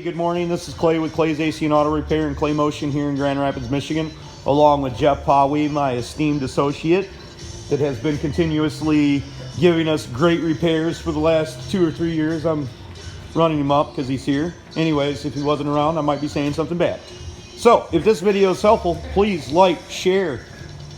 Good morning. This is Clay with Clay's AC and Auto Repair and Clay Motion here in Grand Rapids, Michigan, along with Jeff Pawi, my esteemed associate that has been continuously giving us great repairs for the last 2 or 3 years. I'm running him up because he's here. Anyways, if he wasn't around, I might be saying something bad. So, if this video is helpful, please like, share,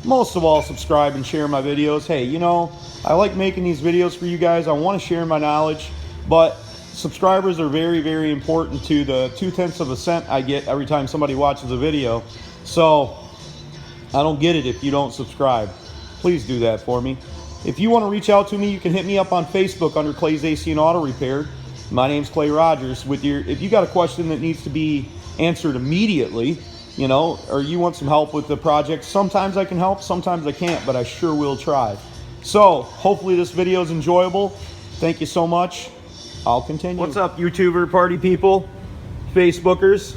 most of all, subscribe and share my videos. Hey, you know, I like making these videos for you guys. I want to share my knowledge, but subscribers are very, very important to the 0.2 of a cent I get every time somebody watches a video. So I don't get it if you don't subscribe. Please do that for me. If you want to reach out to me, you can hit me up on Facebook under Clay's AC and Auto Repair. My name's Clay Rogers. If you got a question that needs to be answered immediately, you know, or you want some help with the project, sometimes I can help, sometimes I can't, but I sure will try. So hopefully this video is enjoyable. Thank you so much. I'll continue. What's up, YouTuber party people, Facebookers?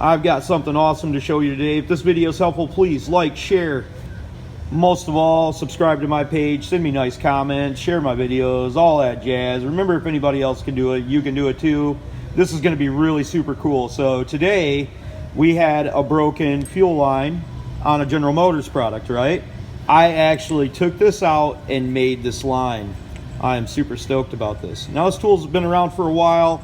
I've got something awesome to show you today. If this video is helpful, please like, share. Most of all, subscribe to my page, send me nice comments, share my videos, all that jazz. Remember, if anybody else can do it, you can do it too. This is going to be really super cool. So today, we had a broken fuel line on a General Motors product, right? I actually took this out and made this line. I am super stoked about this. Now, this tool's been around for a while.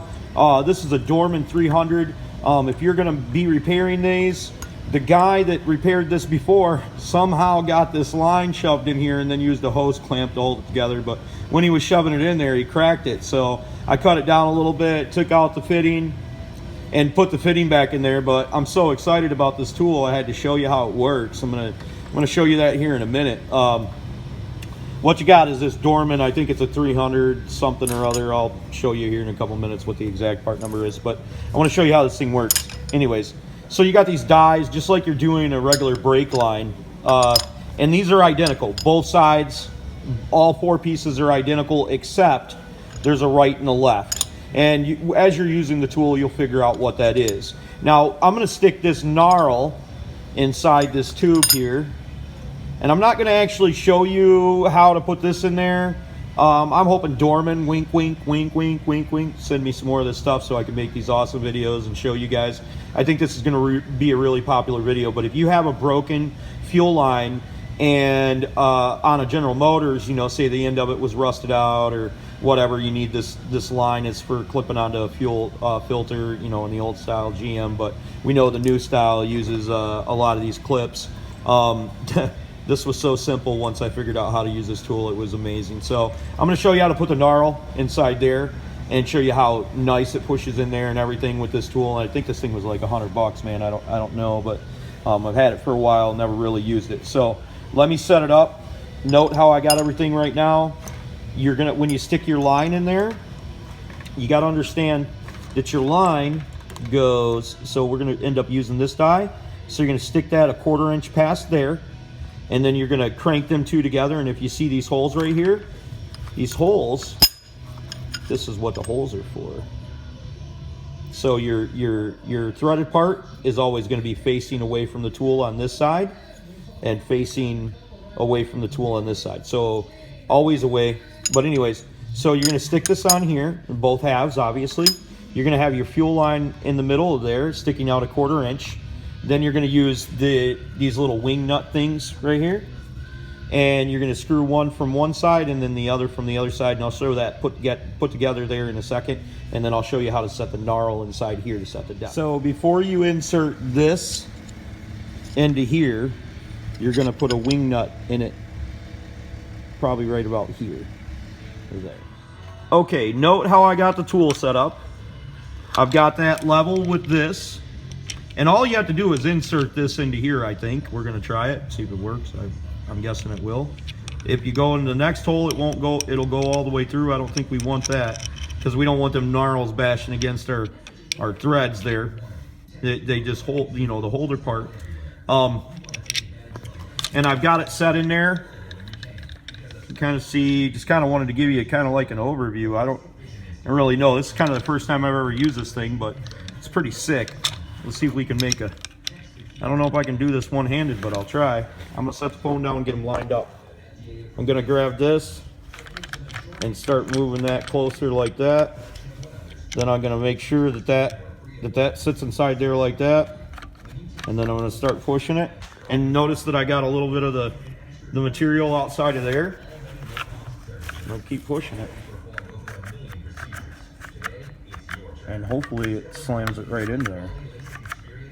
This is a Doorman 300. If you're going to be repairing these, the guy that repaired this before somehow got this line shoved in here and then used a hose clamp to hold it together. But when he was shoving it in there, he cracked it. So I cut it down a little bit, took out the fitting, and put the fitting back in there. But I'm so excited about this tool, I had to show you how it works. I'm gonna show you that here in a minute. What you got is this Doorman. I think it's a 300 something or other. I'll show you here in a couple minutes what the exact part number is, but I want to show you how this thing works. Anyways, so you got these dies just like you're doing a regular brake line, and these are identical. Both sides, all 4 pieces are identical, except there's a right and a left. And as you're using the tool, you'll figure out what that is. Now, I'm going to stick this knurl inside this tube here. And I'm not going to actually show you how to put this in there. I'm hoping Doorman, wink, wink, wink, wink, wink, wink, send me some more of this stuff so I can make these awesome videos and show you guys. I think this is going to be a really popular video. But if you have a broken fuel line and on a General Motors, you know, say the end of it was rusted out or whatever, you need this line is for clipping onto a fuel filter, you know, in the old style GM. But we know the new style uses a lot of these clips. This was so simple once I figured out how to use this tool. It was amazing. So I'm going to show you how to put the knurl inside there and show you how nice it pushes in there and everything with this tool. And I think this thing was like $100, man. I don't know, but I've had it for a while, never really used it. So let me set it up. Note how I got everything right now. When you stick your line in there, you got to understand that your line goes, so we're going to end up using this die. So you're going to stick that a 1/4 inch past there. And then you're going to crank them 2 together. And if you see these holes right here, these holes, this is what the holes are for. So your threaded part is always going to be facing away from the tool on this side and facing away from the tool on this side. So always away. But anyways, so you're going to stick this on here in both halves, obviously. You're going to have your fuel line in the middle of there, sticking out a 1/4 inch. Then you're going to use these little wing nut things right here, and you're going to screw one from one side and then the other from the other side, and I'll show that put together there in a second, and then I'll show you how to set the knurl inside here to set the depth. So before you insert this into here, you're going to put a wing nut in it, probably right about here or there. Okay, note how I got the tool set up. I've got that level with this. And all you have to do is insert this into here, I think. We're going to try it, see if it works. I'm guessing it will. If you go into the next hole, it won't go. It'll go all the way through. I don't think we want that because we don't want them knurls bashing against our threads there. They just hold, you know, the holder part. And I've got it set in there. You can kind of see, just kind of wanted to give you kind of like an overview. I don't really know. This is kind of the first time I've ever used this thing, but it's pretty sick. Let's see if we can make I don't know if I can do this one-handed, but I'll try. I'm gonna set the phone down and get them lined up. I'm gonna grab this and start moving that closer like that. Then I'm gonna make sure that that sits inside there like that. And then I'm going to start pushing it. And notice that I got a little bit of the material outside of there. I'm going to keep pushing it. And hopefully it slams it right in there.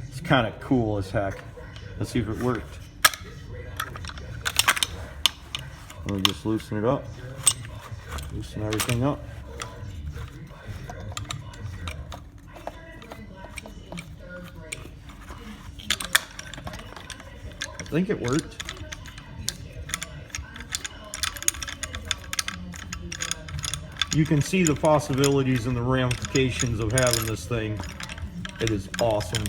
It's kind of cool as heck. Let's see if it worked. We'll just loosen it up. Loosen everything up. I think it worked. You can see the possibilities and the ramifications of having this thing. It is awesome.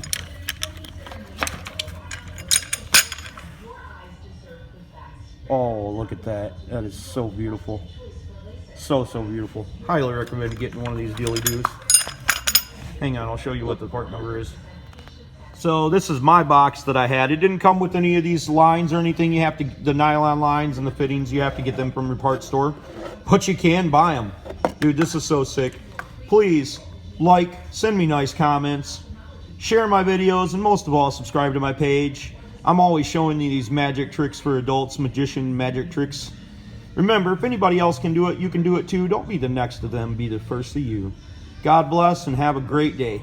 Oh, look at that. That is so beautiful. So beautiful. Highly recommend getting one of these dealy-doos. Hang on, I'll show you what the part number is. So this is my box that I had. It didn't come with any of these lines or anything. You have to, the nylon lines and the fittings, you have to get them from your parts store. But you can buy them. Dude, this is so sick. Please, like, send me nice comments, share my videos, and most of all, subscribe to my page. I'm always showing you these magic tricks for adults, magician magic tricks. Remember, if anybody else can do it, you can do it too. Don't be the next of them, be the first of you. God bless and have a great day.